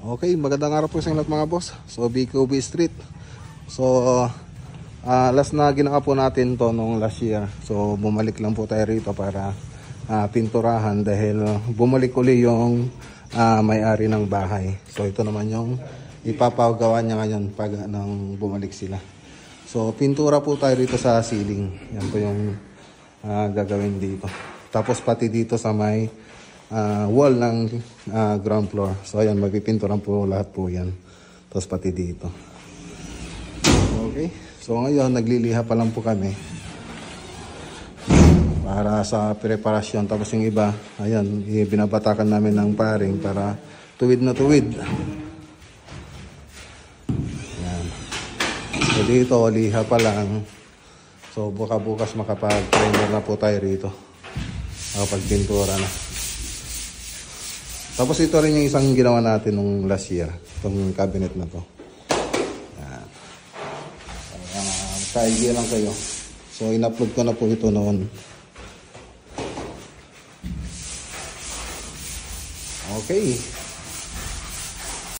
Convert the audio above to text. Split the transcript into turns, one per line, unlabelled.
Okay, magandang araw po sa inyo lahat mga boss. So BKOB Street. So last na ginawa po natin to nung last year. So bumalik lang po tayo rito para pinturahan dahil bumalik uli yung may-ari ng bahay. So ito naman yung ipapagawa niya ngayon pag nang bumalik sila. So pintura po tayo rito sa ceiling. Yan po yung gagawin dito. Tapos pati dito sa may wall ng ground floor. So ayan, magpipinturan po lahat po yan. Tapos pati dito. Okay. So ngayon, nagliliha pa lang po kami para sa preparasyon. Tapos yung iba, ayan, binabatakan namin ng paring para tuwid na tuwid. Ayan. So dito, liha pa lang. So bukas makapag-primer na po tayo rito. Makapagpintura na. Tapos ito rin yung isang ginawa natin nung last year. Itong cabinet na to. Ayan. Ka-idea lang kayo. So in-upload ko na po ito noon. Okay.